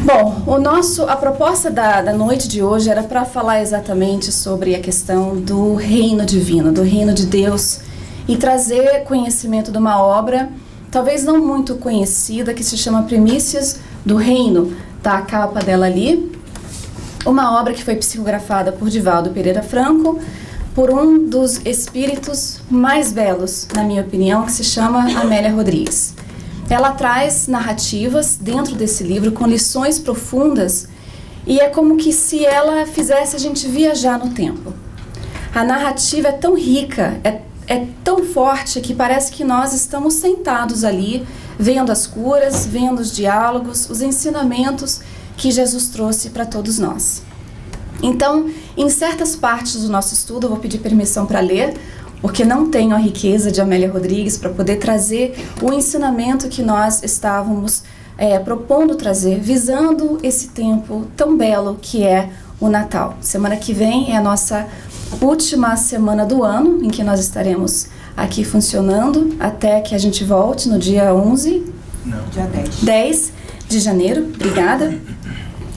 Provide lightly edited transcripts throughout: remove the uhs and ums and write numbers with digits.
Bom, a proposta da noite de hoje era para falar exatamente sobre a questão do reino divino, do reino de Deus, e trazer conhecimento de uma obra, talvez não muito conhecida, que se chama Primícias do Reino. Tá a capa dela ali. Uma obra que foi psicografada por Divaldo Pereira Franco, por um dos espíritos mais belos, na minha opinião, que se chama Amélia Rodrigues. Ela traz narrativas dentro desse livro com lições profundas e é como que se ela fizesse a gente viajar no tempo. A narrativa é tão rica, é tão forte que parece que nós estamos sentados ali, vendo as curas, vendo os diálogos, os ensinamentos que Jesus trouxe para todos nós. Então, em certas partes do nosso estudo, eu vou pedir permissão para ler, porque não tenho a riqueza de Amélia Rodrigues para poder trazer o ensinamento que nós estávamos propondo trazer, visando esse tempo tão belo que é o Natal. Semana que vem é a nossa última semana do ano, em que nós estaremos aqui funcionando, até que a gente volte no dia 11... Não. Dia 10. 10 de janeiro, obrigada.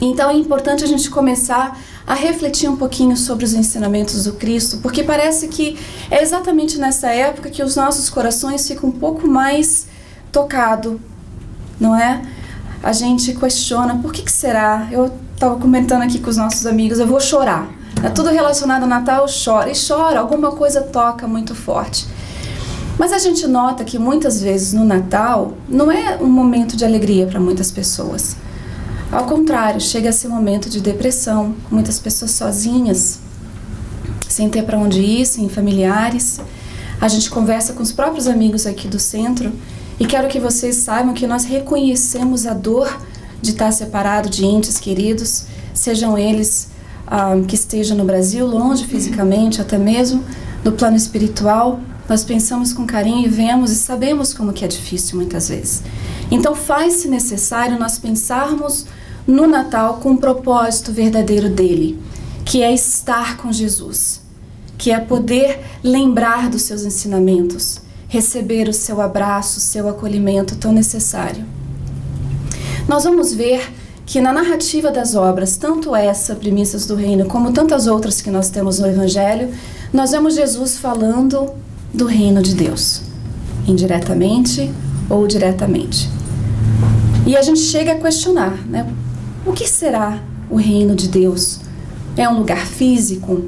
Então é importante a gente começar a refletir um pouquinho sobre os ensinamentos do Cristo, porque parece que é exatamente nessa época que os nossos corações ficam um pouco mais tocados, não é? A gente questiona, por que será? Eu estava comentando aqui com os nossos amigos, eu vou chorar. É tudo relacionado ao Natal, eu choro. E choro, alguma coisa toca muito forte. Mas a gente nota que muitas vezes no Natal não é um momento de alegria para muitas pessoas. Ao contrário, chega a ser um momento de depressão, muitas pessoas sozinhas, sem ter para onde ir, sem familiares. A gente conversa com os próprios amigos aqui do centro e quero que vocês saibam que nós reconhecemos a dor de estar separado de entes queridos, sejam eles que estejam no Brasil, longe fisicamente, até mesmo no plano espiritual. Nós pensamos com carinho e vemos e sabemos como que é difícil muitas vezes. Então faz-se necessário nós pensarmos no Natal com o propósito verdadeiro dele, que é estar com Jesus, que é poder lembrar dos seus ensinamentos, receber o seu abraço, o seu acolhimento tão necessário. Nós vamos ver que na narrativa das obras, tanto essa, Primícias do Reino, como tantas outras que nós temos no Evangelho, nós vemos Jesus falando do reino de Deus, indiretamente ou diretamente. E a gente chega a questionar, né? O que será o reino de Deus? É um lugar físico?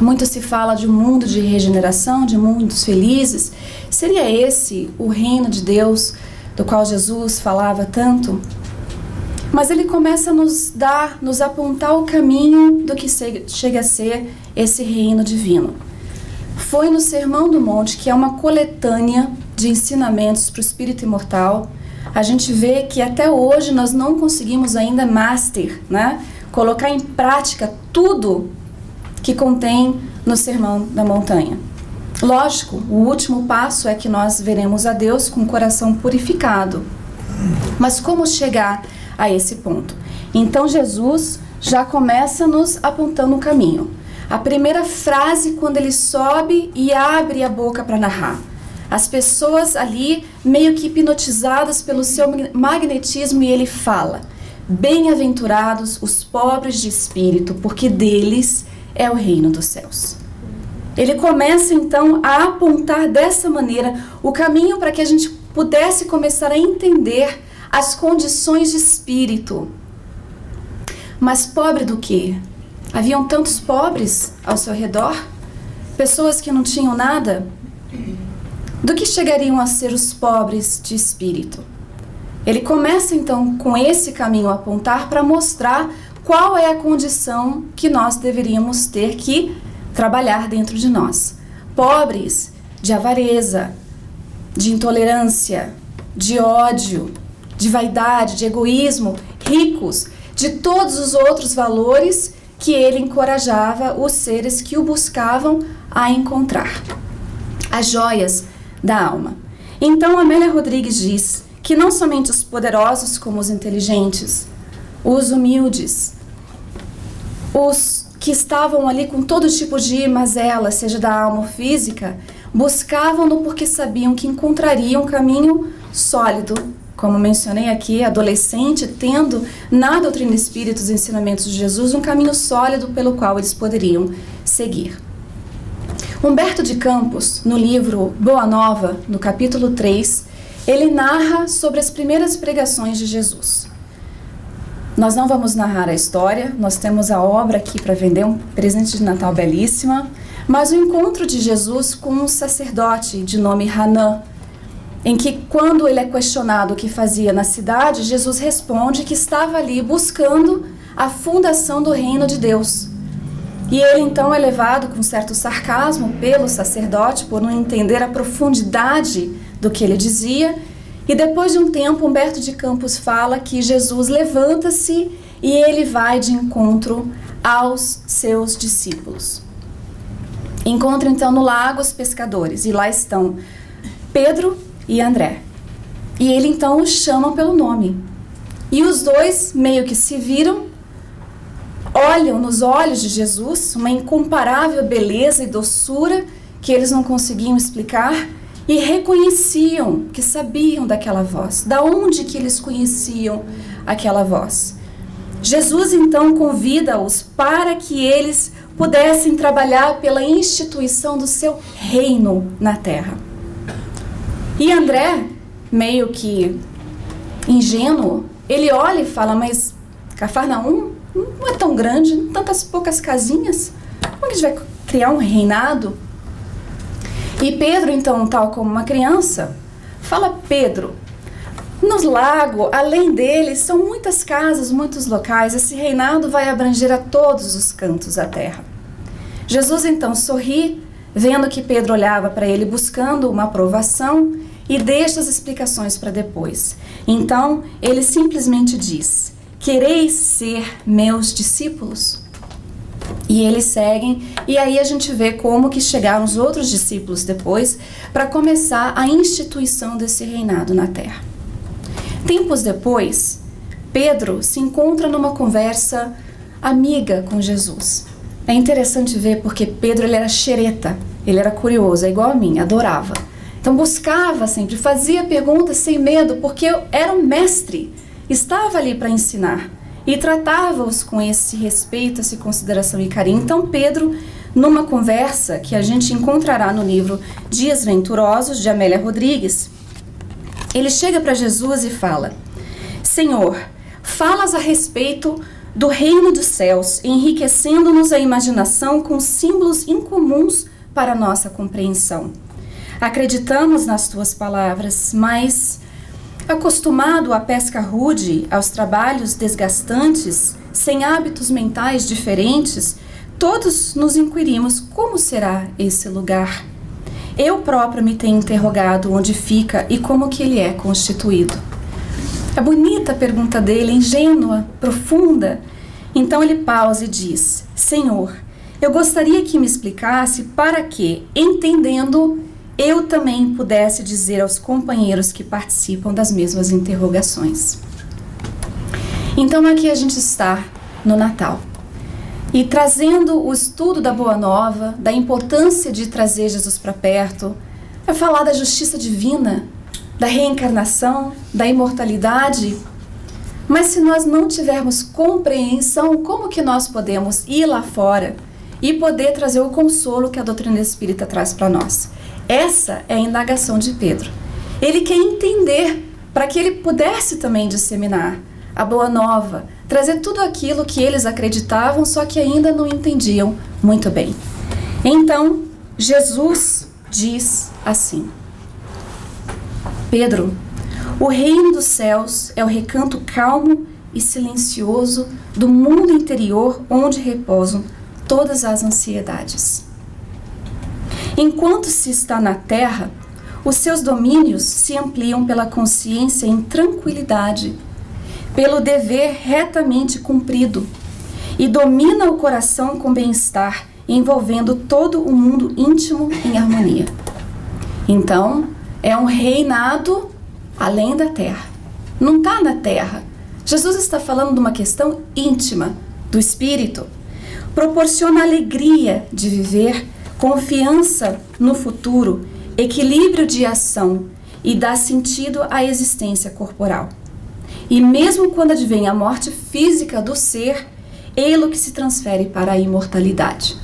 Muito se fala de um mundo de regeneração, de mundos felizes. Seria esse o reino de Deus do qual Jesus falava tanto? Mas ele começa a nos apontar o caminho do que chega a ser esse reino divino. Foi no Sermão do Monte, que é uma coletânea de ensinamentos para o espírito imortal. A gente vê que até hoje nós não conseguimos ainda né? Colocar em prática tudo que contém no Sermão da Montanha. Lógico, o último passo é que nós veremos a Deus com o coração purificado. Mas como chegar a esse ponto? Então Jesus já começa nos apontando um caminho. A primeira frase, quando ele sobe e abre a boca para narrar. As pessoas ali meio que hipnotizadas pelo seu magnetismo, e ele fala: bem-aventurados os pobres de espírito, porque deles é o reino dos céus. Ele começa então a apontar dessa maneira o caminho para que a gente pudesse começar a entender as condições de espírito. Mas pobre do quê? Haviam tantos pobres ao seu redor? Pessoas que não tinham nada? Do que chegariam a ser os pobres de espírito? Ele começa então com esse caminho a apontar para mostrar qual é a condição que nós deveríamos ter que trabalhar dentro de nós. Pobres de avareza, de intolerância, de ódio, de vaidade, de egoísmo, ricos de todos os outros valores que ele encorajava os seres que o buscavam a encontrar. As joias da alma. Então Amélia Rodrigues diz que não somente os poderosos como os inteligentes, os humildes, os que estavam ali com todo tipo de mazela, seja da alma ou física, buscavam-no porque sabiam que encontrariam um caminho sólido como mencionei aqui, adolescente, tendo na doutrina espírita os ensinamentos de Jesus um caminho sólido pelo qual eles poderiam seguir. Humberto de Campos, no livro Boa Nova, no capítulo 3, ele narra sobre as primeiras pregações de Jesus. Nós não vamos narrar a história, nós temos a obra aqui para vender, um presente de Natal belíssima, mas o encontro de Jesus com um sacerdote de nome Hanã, em que, quando ele é questionado o que fazia na cidade, Jesus responde que estava ali buscando a fundação do reino de Deus. E ele então é levado com certo sarcasmo pelo sacerdote por não entender a profundidade do que ele dizia. E depois de um tempo, Humberto de Campos fala que Jesus levanta-se e ele vai de encontro aos seus discípulos. Encontra então no lago os pescadores, e lá estão Pedro e André. E ele então os chama pelo nome. E os dois meio que se viram, olham nos olhos de Jesus, uma incomparável beleza e doçura que eles não conseguiam explicar, e reconheciam que sabiam daquela voz. Da onde que eles conheciam aquela voz? Jesus então convida-os para que eles pudessem trabalhar pela instituição do seu reino na terra. E André, meio que ingênuo, ele olha e fala, mas Cafarnaum não é tão grande, tantas poucas casinhas, como a gente vai criar um reinado? E Pedro, então, tal como uma criança, fala, Pedro, no lago, além dele, são muitas casas, muitos locais, esse reinado vai abranger a todos os cantos da terra. Jesus, então, sorri, vendo que Pedro olhava para ele buscando uma aprovação, e deixa as explicações para depois. Então, ele simplesmente diz, quereis ser meus discípulos? E eles seguem, e aí a gente vê como que chegaram os outros discípulos depois para começar a instituição desse reinado na terra. Tempos depois, Pedro se encontra numa conversa amiga com Jesus. É interessante ver porque Pedro ele era xereta, ele era curioso, é igual a mim, adorava. Então buscava sempre, fazia perguntas sem medo, porque era um mestre, estava ali para ensinar. E tratava-os com esse respeito, essa consideração e carinho. Então Pedro, numa conversa que a gente encontrará no livro Dias Venturosos, de Amélia Rodrigues, ele chega para Jesus e fala, Senhor, falas a respeito do reino dos céus, enriquecendo-nos a imaginação com símbolos incomuns para a nossa compreensão. Acreditamos nas tuas palavras, mas, acostumado à pesca rude, aos trabalhos desgastantes, sem hábitos mentais diferentes, todos nos inquirimos como será esse lugar. Eu próprio me tenho interrogado onde fica e como que ele é constituído. É bonita a pergunta dele, ingênua, profunda. Então ele pausa e diz, Senhor, eu gostaria que me explicasse para que, entendendo, eu também pudesse dizer aos companheiros que participam das mesmas interrogações. Então aqui a gente está no Natal. E trazendo o estudo da Boa Nova, da importância de trazer Jesus para perto, é falar da justiça divina, da reencarnação, da imortalidade. Mas se nós não tivermos compreensão, como que nós podemos ir lá fora e poder trazer o consolo que a doutrina espírita traz para nós? Essa é a indagação de Pedro. Ele quer entender para que ele pudesse também disseminar a Boa Nova, trazer tudo aquilo que eles acreditavam, só que ainda não entendiam muito bem. Então, Jesus diz assim, Pedro, o reino dos céus é o recanto calmo e silencioso do mundo interior onde repousam todas as ansiedades. Enquanto se está na terra, os seus domínios se ampliam pela consciência em tranquilidade, pelo dever retamente cumprido, e domina o coração com bem-estar, envolvendo todo o mundo íntimo em harmonia. Então, é um reinado além da terra. Não está na terra. Jesus está falando de uma questão íntima do espírito. Proporciona alegria de viver, confiança no futuro, equilíbrio de ação e dá sentido à existência corporal. E mesmo quando advém a morte física do ser, ele que se transfere para a imortalidade.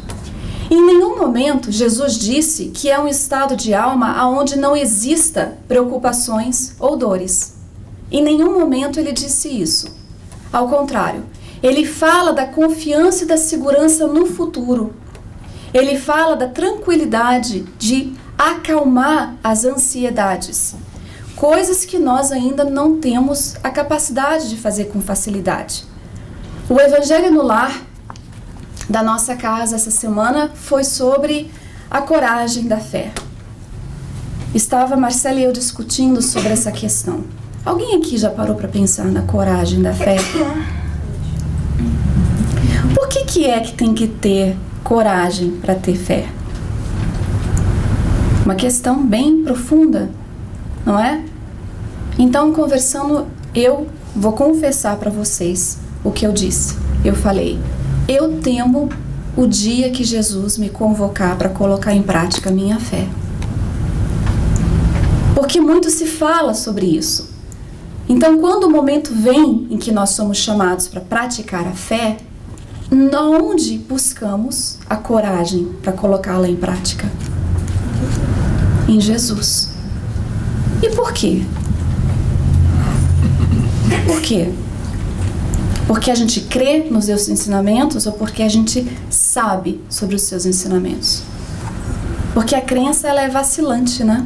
Em nenhum momento Jesus disse que é um estado de alma onde não exista preocupações ou dores. Em nenhum momento ele disse isso. Ao contrário, ele fala da confiança e da segurança no futuro. Ele fala da tranquilidade de acalmar as ansiedades, coisas que nós ainda não temos a capacidade de fazer com facilidade. O Evangelho no Lar da nossa casa essa semana foi sobre a coragem da fé. Estava Marcela e eu discutindo sobre essa questão. Alguém aqui já parou para pensar na coragem da fé? Por que é que tem que ter coragem para ter fé? Uma questão bem profunda, não é? Então, conversando, eu vou confessar para vocês o que eu disse. Eu falei, eu temo o dia que Jesus me convocar para colocar em prática a minha fé. Porque muito se fala sobre isso. Então, quando o momento vem em que nós somos chamados para praticar a fé, onde buscamos a coragem para colocá-la em prática? Em Jesus. E por quê? Por quê? Porque a gente crê nos seus ensinamentos ou porque a gente sabe sobre os seus ensinamentos? Porque a crença, ela é vacilante, né?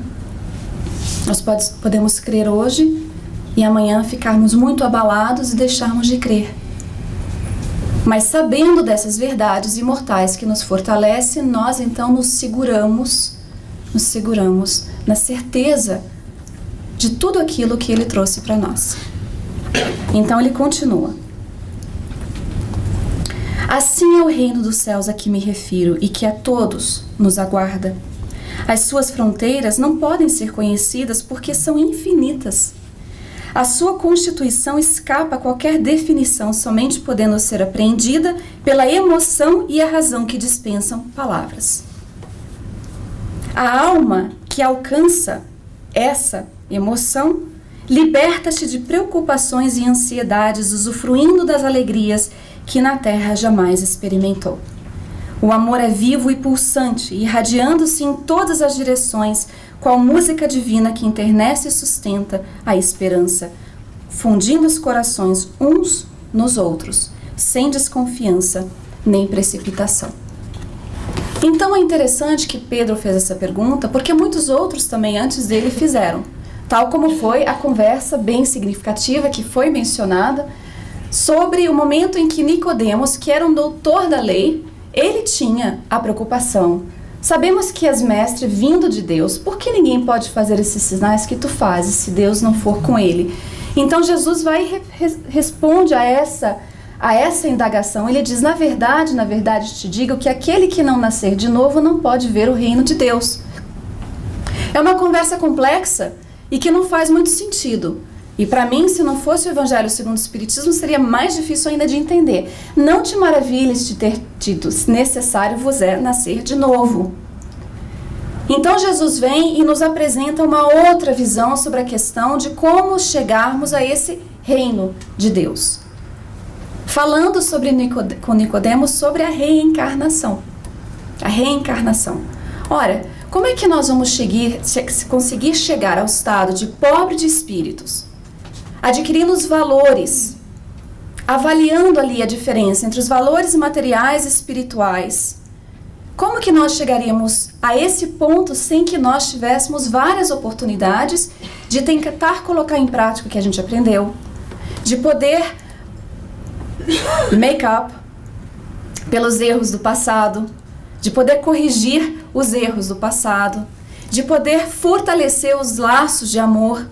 Nós podemos crer hoje e amanhã ficarmos muito abalados e deixarmos de crer. Mas sabendo dessas verdades imortais que nos fortalecem, nós então nos seguramos na certeza de tudo aquilo que ele trouxe para nós. Então ele continua. Assim é o reino dos céus a que me refiro e que a todos nos aguarda. As suas fronteiras não podem ser conhecidas porque são infinitas. A sua constituição escapa a qualquer definição, somente podendo ser apreendida pela emoção e a razão que dispensam palavras. A alma que alcança essa emoção liberta-se de preocupações e ansiedades, usufruindo das alegrias que na terra jamais experimentou. O amor é vivo e pulsante, irradiando-se em todas as direções, qual música divina que enternece e sustenta a esperança, fundindo os corações uns nos outros, sem desconfiança nem precipitação. Então é interessante que Pedro fez essa pergunta, porque muitos outros também antes dele fizeram, tal como foi a conversa bem significativa que foi mencionada sobre o momento em que Nicodemos, que era um doutor da lei, ele tinha a preocupação. Sabemos que és mestre vindo de Deus, por que ninguém pode fazer esses sinais que tu fazes se Deus não for com ele? Então Jesus vai e responde a essa indagação. Ele diz, na verdade te digo que aquele que não nascer de novo não pode ver o reino de Deus. É uma conversa complexa e que não faz muito sentido. E para mim, se não fosse o Evangelho segundo o Espiritismo, seria mais difícil ainda de entender. Não te maravilhes de ter tido necessário vos é nascer de novo. Então Jesus vem e nos apresenta uma outra visão sobre a questão de como chegarmos a esse reino de Deus. Falando com Nicodemos sobre a reencarnação. A reencarnação. Ora, como é que nós vamos conseguir chegar ao estado de pobre de espíritos? Adquirindo os valores, avaliando ali a diferença entre os valores materiais e espirituais. Como que nós chegaríamos a esse ponto sem que nós tivéssemos várias oportunidades de tentar colocar em prática o que a gente aprendeu, de poder make up pelos erros do passado, de poder corrigir os erros do passado, de poder fortalecer os laços de amor,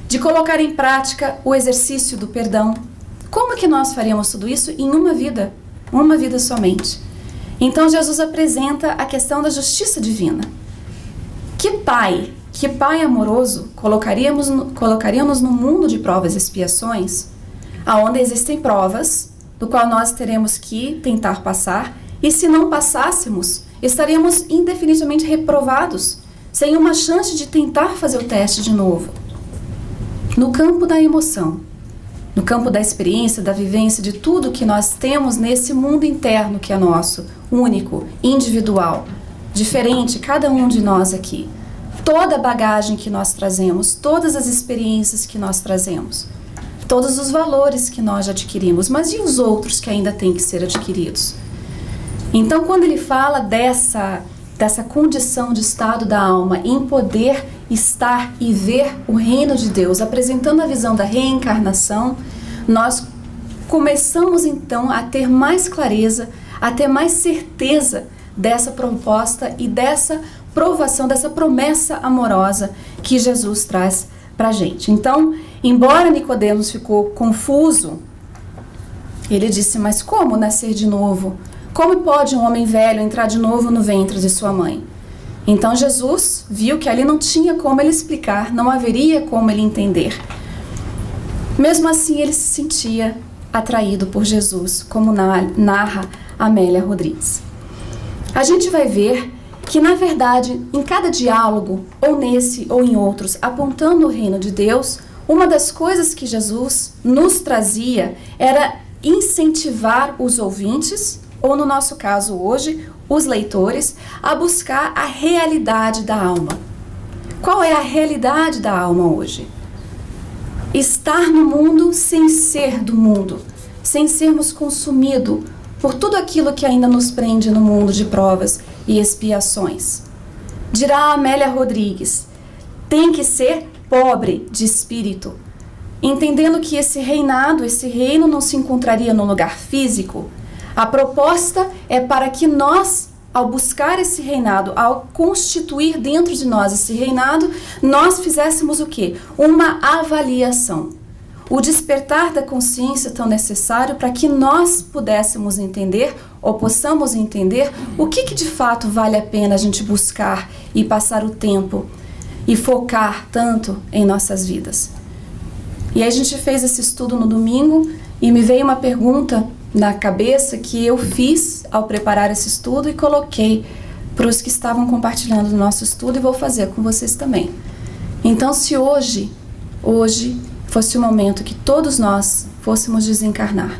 de colocar em prática o exercício do perdão. Como que nós faríamos tudo isso em uma vida somente? Então Jesus apresenta a questão da justiça divina. Que pai amoroso colocaríamos no mundo de provas e expiações, aonde existem provas, do qual nós teremos que tentar passar, e se não passássemos, estaríamos indefinitivamente reprovados, sem uma chance de tentar fazer o teste de novo. No campo da emoção, no campo da experiência, da vivência, de tudo que nós temos nesse mundo interno que é nosso, único, individual, diferente, cada um de nós aqui. Toda a bagagem que nós trazemos, todas as experiências que nós trazemos, todos os valores que nós já adquirimos, mas e os outros que ainda têm que ser adquiridos? Então, quando ele fala dessa condição de estado da alma em poder estar e ver o reino de Deus, apresentando a visão da reencarnação, nós começamos então a ter mais clareza, a ter mais certeza dessa proposta e dessa provação, dessa promessa amorosa que Jesus traz pra gente. Então, embora Nicodemos ficou confuso, ele disse, mas como nascer de novo? Como pode um homem velho entrar de novo no ventre de sua mãe? Então Jesus viu que ali não tinha como ele explicar, não haveria como ele entender. Mesmo assim, ele se sentia atraído por Jesus, como narra Amélia Rodrigues. A gente vai ver que, na verdade, em cada diálogo, ou nesse ou em outros, apontando o reino de Deus, uma das coisas que Jesus nos trazia era incentivar os ouvintes, ou no nosso caso hoje, os leitores, a buscar a realidade da alma. Qual é a realidade da alma hoje? Estar no mundo sem ser do mundo, sem sermos consumidos por tudo aquilo que ainda nos prende no mundo de provas e expiações. Dirá a Amélia Rodrigues, tem que ser pobre de espírito, entendendo que esse reino não se encontraria no lugar físico. A proposta é para que nós, ao buscar esse reinado, ao constituir dentro de nós esse reinado, nós fizéssemos o quê? Uma avaliação. O despertar da consciência tão necessário para que nós pudéssemos entender, ou possamos entender, o que de fato vale a pena a gente buscar e passar o tempo e focar tanto em nossas vidas. E aí a gente fez esse estudo no domingo e me veio uma pergunta na cabeça que eu fiz ao preparar esse estudo e coloquei para os que estavam compartilhando o nosso estudo e vou fazer com vocês também. Então, se hoje fosse o momento que todos nós fôssemos desencarnar,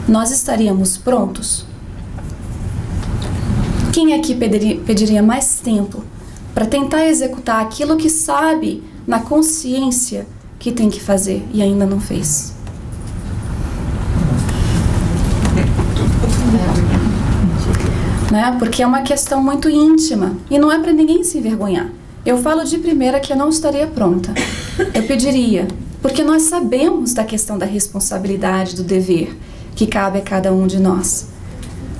nós estaríamos prontos? Quem aqui pediria mais tempo para tentar executar aquilo que sabe na consciência que tem que fazer e ainda não fez? Né? Porque é uma questão muito íntima e não é para ninguém se envergonhar. Eu falo de primeira que eu não estaria pronta. Eu pediria, porque nós sabemos da questão da responsabilidade, do dever que cabe a cada um de nós.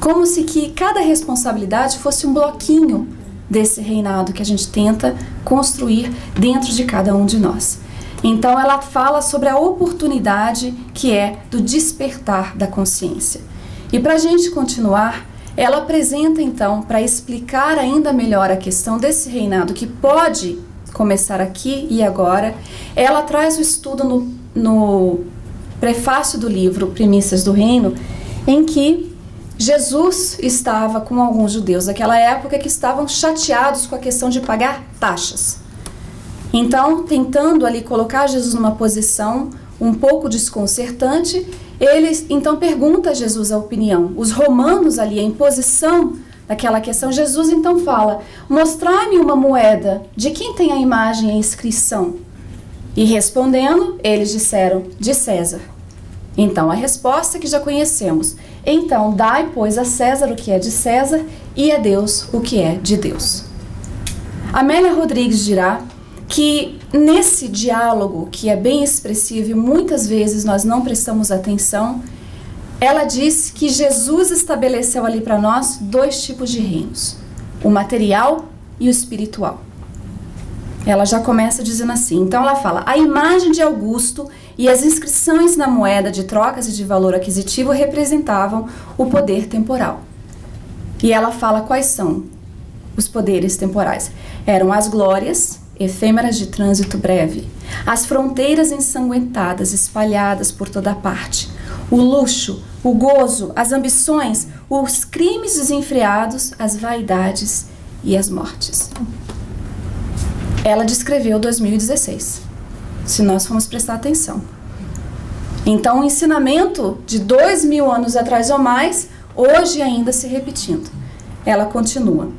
Como se que cada responsabilidade fosse um bloquinho desse reinado que a gente tenta construir dentro de cada um de nós. Então ela fala sobre a oportunidade que é do despertar da consciência. E para a gente continuar, ela apresenta então, para explicar ainda melhor a questão desse reinado que pode começar aqui e agora, ela traz o estudo no prefácio do livro Primícias do Reino, em que Jesus estava com alguns judeus daquela época que estavam chateados com a questão de pagar taxas. Então, tentando ali colocar Jesus numa posição um pouco desconcertante, ele então pergunta a Jesus a opinião. Os romanos ali, a imposição daquela questão, Jesus então fala, mostrai-me uma moeda, de quem tem a imagem e a inscrição? E respondendo, eles disseram, de César. Então, a resposta que já conhecemos. Então, dai, pois, a César o que é de César e a Deus o que é de Deus. Amélia Rodrigues dirá que nesse diálogo, que é bem expressivo e muitas vezes nós não prestamos atenção, ela diz que Jesus estabeleceu ali para nós dois tipos de reinos, o material e o espiritual. Ela já começa dizendo assim, então ela fala, a imagem de Augusto e as inscrições na moeda de trocas e de valor aquisitivo representavam o poder temporal. E ela fala quais são os poderes temporais. Eram as glórias efêmeras de trânsito breve, as fronteiras ensanguentadas espalhadas por toda parte, o luxo, o gozo, as ambições, os crimes desenfreados, as vaidades e as mortes. ela descreveu 2016, se nós formos prestar atenção. Então, o ensinamento de 2000 anos atrás ou mais, hoje ainda se repetindo. Ela continua.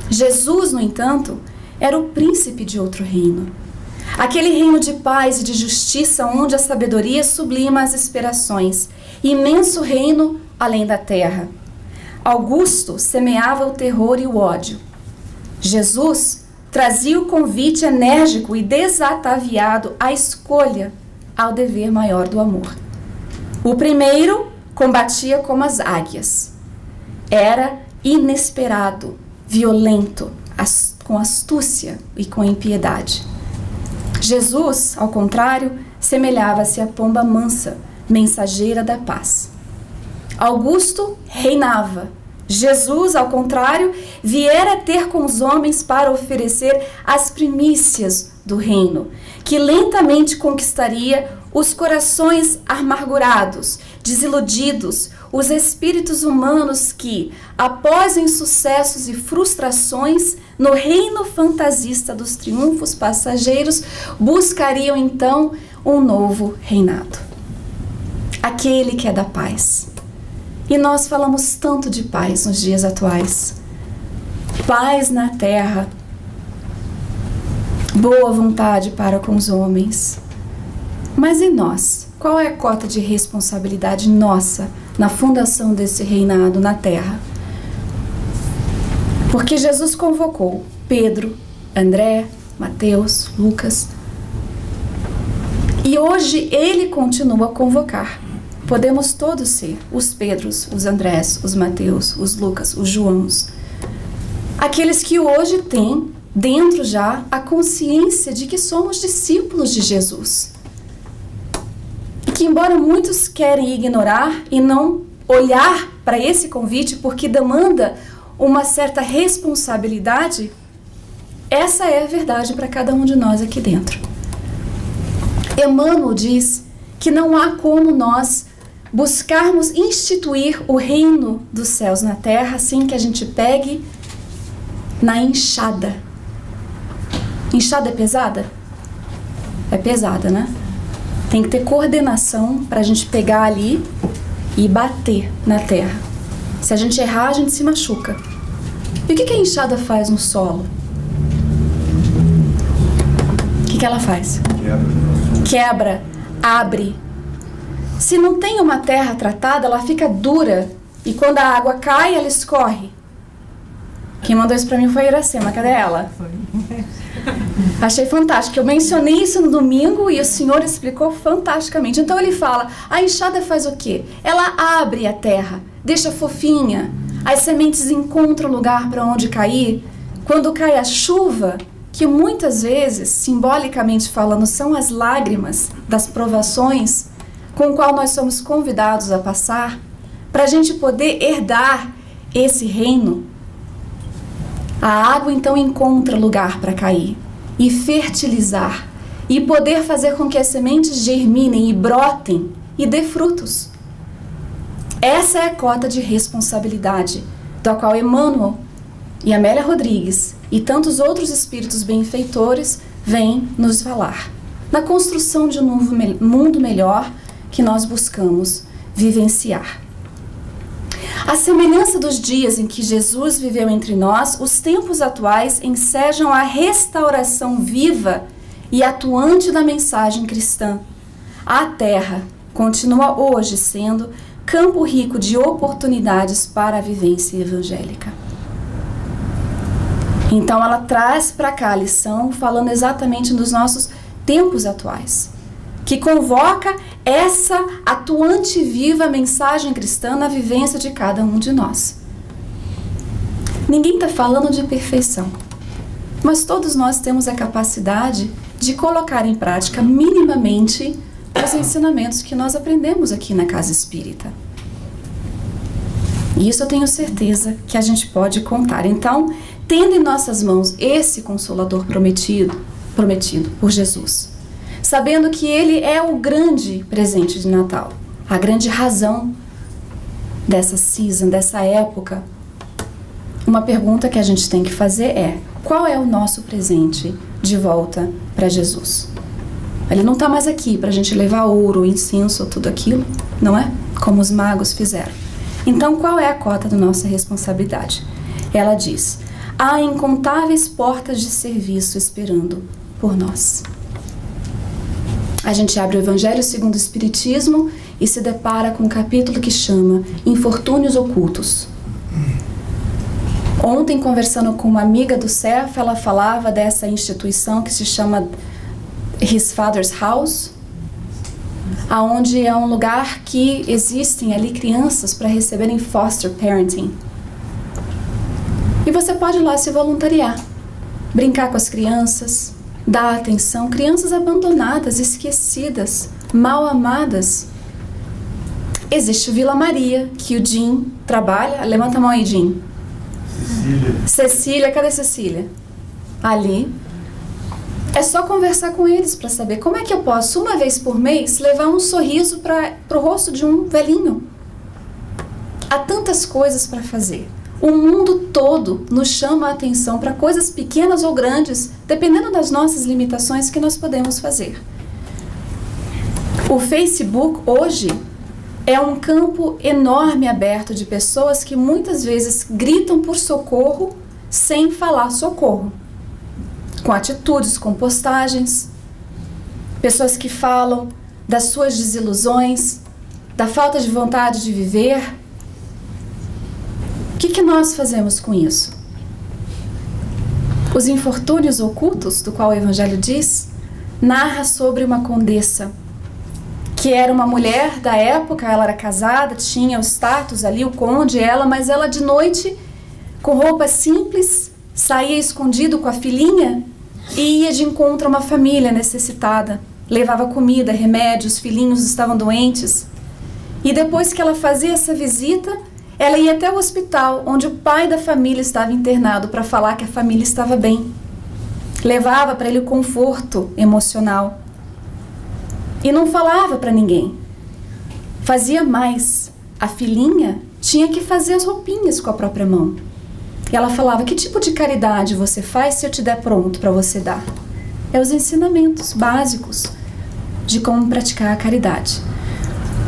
Jesus, no entanto, era o príncipe de outro reino. Aquele reino de paz e de justiça onde a sabedoria sublima as aspirações. Imenso reino além da terra. Augusto semeava o terror e o ódio. Jesus trazia o convite enérgico e desataviado à escolha, ao dever maior do amor. O primeiro combatia como as águias. Era inesperado, violento, com astúcia e com impiedade. Jesus, ao contrário, semelhava-se à pomba mansa, mensageira da paz. Augusto reinava. Jesus, ao contrário, viera ter com os homens para oferecer as primícias do reino, que lentamente conquistaria os corações amargurados, desiludidos, os espíritos humanos que, após insucessos e frustrações, no reino fantasista dos triunfos passageiros, buscariam então um novo reinado. Aquele que é da paz. E nós falamos tanto de paz nos dias atuais. Paz na terra, boa vontade para com os homens. Mas e nós? Qual é a cota de responsabilidade nossa na fundação desse reinado na terra? Porque Jesus convocou Pedro, André, Mateus, Lucas. E hoje ele continua a convocar. Podemos todos ser os Pedros, os Andrés, os Mateus, os Lucas, os Joãos. Aqueles que hoje têm dentro já a consciência de que somos discípulos de Jesus. E que embora muitos querem ignorar e não olhar para esse convite porque demanda uma certa responsabilidade, essa é a verdade para cada um de nós aqui dentro. Emmanuel diz que não há como nós buscarmos instituir o reino dos céus na terra assim que a gente pegue na enxada. Enxada é pesada? É pesada, né? Tem que ter coordenação para a gente pegar ali e bater na terra. Se a gente errar, a gente se machuca. E o que a enxada faz no solo? O que ela faz? Quebra, abre. Se não tem uma terra tratada, ela fica dura. E quando a água cai, ela escorre. Quem mandou isso pra mim foi a Iracema. Cadê ela? Achei fantástico. Eu mencionei isso no domingo e o senhor explicou fantasticamente. Então ele fala, a enxada faz o quê? Ela abre a terra, deixa fofinha. As sementes encontram lugar para onde cair. Quando cai a chuva, que muitas vezes, simbolicamente falando, são as lágrimas das provações com o qual nós somos convidados a passar, para a gente poder herdar esse reino, a água então encontra lugar para cair e fertilizar e poder fazer com que as sementes germinem e brotem e dê frutos. Essa é a cota de responsabilidade da qual Emmanuel e Amélia Rodrigues e tantos outros espíritos benfeitores vêm nos falar. Na construção de um novo mundo melhor que nós buscamos vivenciar. A semelhança dos dias em que Jesus viveu entre nós, os tempos atuais ensejam a restauração viva e atuante da mensagem cristã. A Terra continua hoje sendo campo rico de oportunidades para a vivência evangélica. Então ela traz para cá a lição falando exatamente dos nossos tempos atuais, que convoca essa atuante e viva mensagem cristã na vivência de cada um de nós. Ninguém está falando de perfeição, mas todos nós temos a capacidade de colocar em prática minimamente os ensinamentos que nós aprendemos aqui na Casa Espírita. E isso eu tenho certeza que a gente pode contar. Então, tendo em nossas mãos esse Consolador prometido por Jesus, sabendo que ele é o grande presente de Natal, a grande razão dessa season, dessa época, uma pergunta que a gente tem que fazer é: qual é o nosso presente de volta para Jesus? Ele não está mais aqui para a gente levar ouro, incenso, tudo aquilo, não é? Como os magos fizeram. Então, qual é a cota da nossa responsabilidade? Ela diz: há incontáveis portas de serviço esperando por nós. A gente abre o Evangelho segundo o Espiritismo e se depara com um capítulo que chama Infortúnios Ocultos. Ontem, conversando com uma amiga do CEF, ela falava dessa instituição que se chama His Father's House, aonde é um lugar que existem ali crianças para receberem foster parenting. E você pode ir lá se voluntariar, brincar com as crianças, dar atenção, crianças abandonadas, esquecidas, mal amadas. Existe o Vila Maria, que o Jim trabalha. Levanta a mão aí, Jim. Cecília, cadê Cecília? Ali. É só conversar com eles para saber como é que eu posso, uma vez por mês, levar um sorriso para o rosto de um velhinho. Há tantas coisas para fazer. O mundo todo nos chama a atenção para coisas pequenas ou grandes, dependendo das nossas limitações, que nós podemos fazer. O Facebook, hoje, é um campo enorme aberto de pessoas que muitas vezes gritam por socorro sem falar socorro. Com atitudes, com postagens. Pessoas que falam das suas desilusões, da falta de vontade de viver. O que nós fazemos com isso? Os infortúnios ocultos, do qual o Evangelho diz, narra sobre uma condessa, que era uma mulher da época. Ela era casada, tinha o status ali, o conde, mas ela de noite, com roupa simples, saía escondido com a filhinha e ia de encontro a uma família necessitada. Levava comida, remédios, os filhinhos estavam doentes. E depois que ela fazia essa visita, ela ia até o hospital, onde o pai da família estava internado, para falar que a família estava bem. Levava para ele o conforto emocional. E não falava para ninguém. Fazia mais. A filhinha tinha que fazer as roupinhas com a própria mão. E ela falava: que tipo de caridade você faz se eu te der pronto para você dar? É os ensinamentos básicos de como praticar a caridade.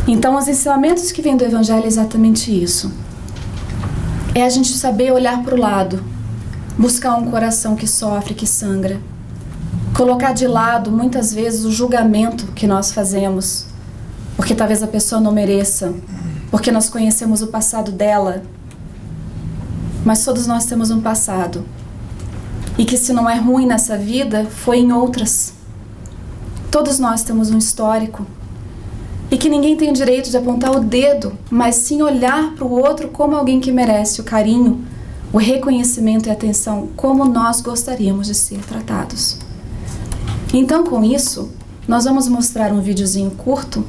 Então, os ensinamentos que vêm do Evangelho é exatamente isso. É a gente saber olhar para o lado, buscar um coração que sofre, que sangra, colocar de lado, muitas vezes, o julgamento que nós fazemos, porque talvez a pessoa não mereça, porque nós conhecemos o passado dela. Mas todos nós temos um passado, e que se não é ruim nessa vida, foi em outras. Todos nós temos um histórico, e que ninguém tem o direito de apontar o dedo, mas sim olhar para o outro como alguém que merece o carinho, o reconhecimento e a atenção, como nós gostaríamos de ser tratados. Então, com isso, nós vamos mostrar um videozinho curto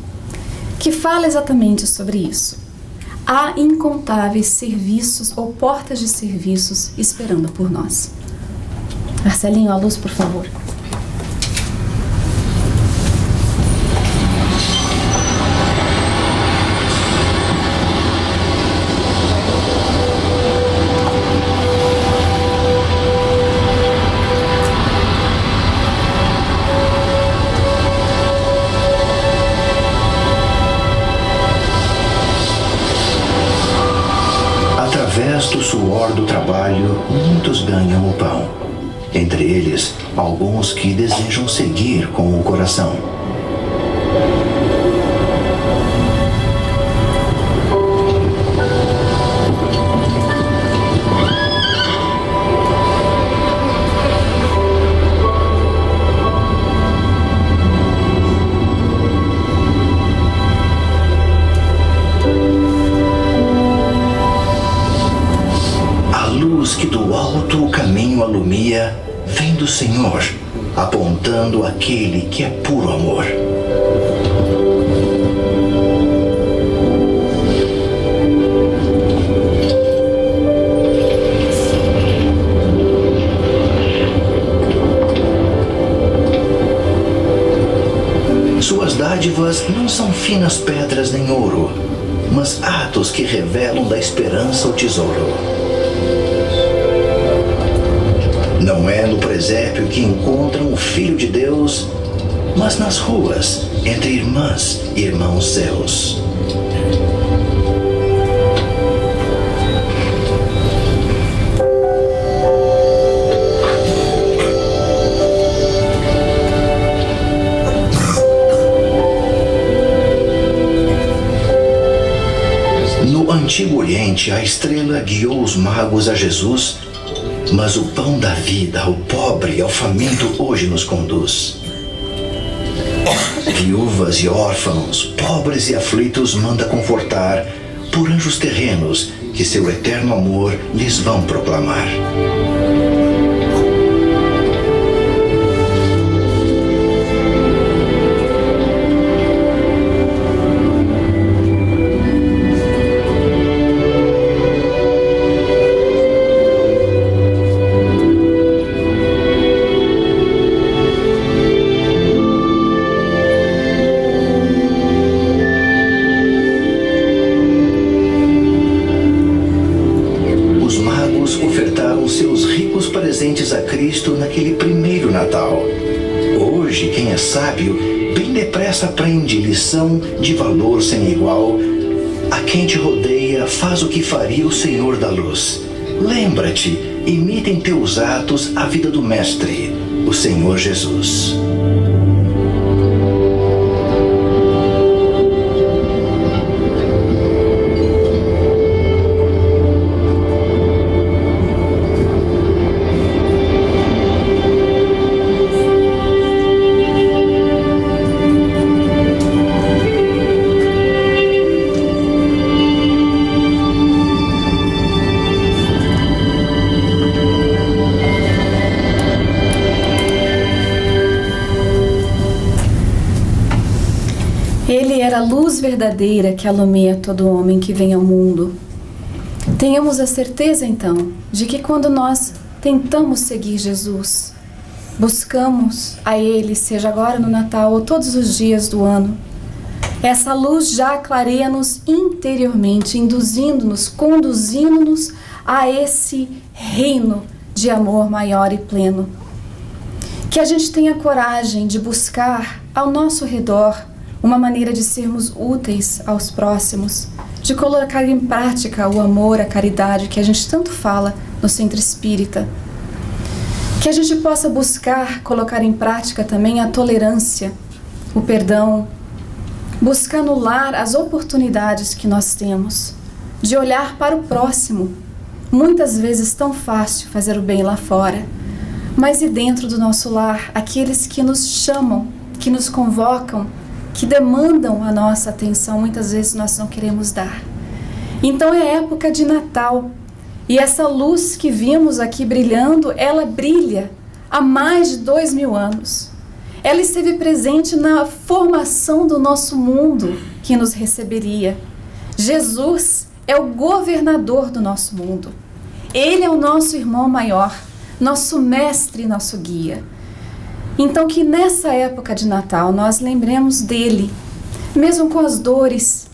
que fala exatamente sobre isso. Há incontáveis serviços ou portas de serviços esperando por nós. Marcelinho, a luz, por favor. Através do suor do trabalho, muitos ganham o pão. Entre eles, alguns que desejam seguir com o coração. Que do alto o caminho alumia, vem do Senhor, apontando aquele que é puro amor. Suas dádivas não são finas pedras nem ouro, mas atos que revelam da esperança o tesouro. Não é no presépio que encontram o Filho de Deus, mas nas ruas, entre irmãs e irmãos seus. No Antigo Oriente, a estrela guiou os magos a Jesus, mas o pão da vida ao pobre e ao faminto hoje nos conduz. Viúvas e órfãos, pobres e aflitos manda confortar por anjos terrenos que seu eterno amor lhes vão proclamar. Ofertaram seus ricos presentes a Cristo naquele primeiro Natal. Hoje, quem é sábio, bem depressa aprende lição de valor sem igual. A quem te rodeia faz o que faria o Senhor da luz. Lembra-te, imita em teus atos a vida do Mestre, o Senhor Jesus. Ele era a luz verdadeira que alumia todo homem que vem ao mundo. Tenhamos a certeza, então, de que quando nós tentamos seguir Jesus, buscamos a Ele, seja agora no Natal ou todos os dias do ano, essa luz já clareia-nos interiormente, induzindo-nos, conduzindo-nos a esse reino de amor maior e pleno. Que a gente tenha coragem de buscar ao nosso redor uma maneira de sermos úteis aos próximos, de colocar em prática o amor, a caridade que a gente tanto fala no Centro Espírita. Que a gente possa buscar colocar em prática também a tolerância, o perdão, buscar no lar as oportunidades que nós temos, de olhar para o próximo. Muitas vezes tão fácil fazer o bem lá fora, mas e dentro do nosso lar, aqueles que nos chamam, que nos convocam, que demandam a nossa atenção, muitas vezes nós não queremos dar. Então é época de Natal, e essa luz que vimos aqui brilhando, ela brilha há mais de 2000 anos. Ela esteve presente na formação do nosso mundo que nos receberia. Jesus é o governador do nosso mundo. Ele é o nosso irmão maior, nosso mestre e nosso guia. Então que nessa época de Natal nós lembremos dele, mesmo com as dores.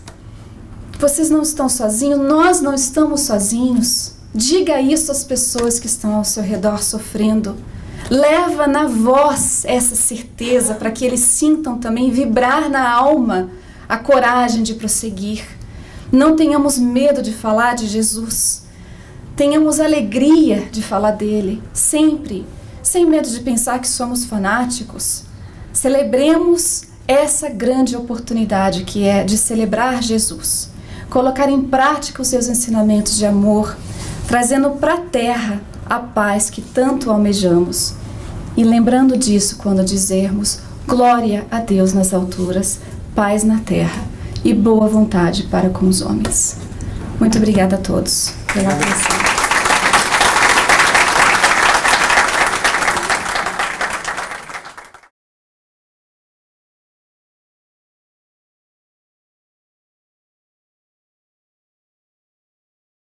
Vocês não estão sozinhos, nós não estamos sozinhos. Diga isso às pessoas que estão ao seu redor sofrendo. Leva na voz essa certeza para que eles sintam também vibrar na alma a coragem de prosseguir. Não tenhamos medo de falar de Jesus. Tenhamos alegria de falar dele, sempre. Sem medo de pensar que somos fanáticos. Celebremos essa grande oportunidade que é de celebrar Jesus. Colocar em prática os seus ensinamentos de amor, trazendo para a terra a paz que tanto almejamos. E lembrando disso quando dizermos glória a Deus nas alturas, paz na terra e boa vontade para com os homens. Muito obrigada a todos pela atenção.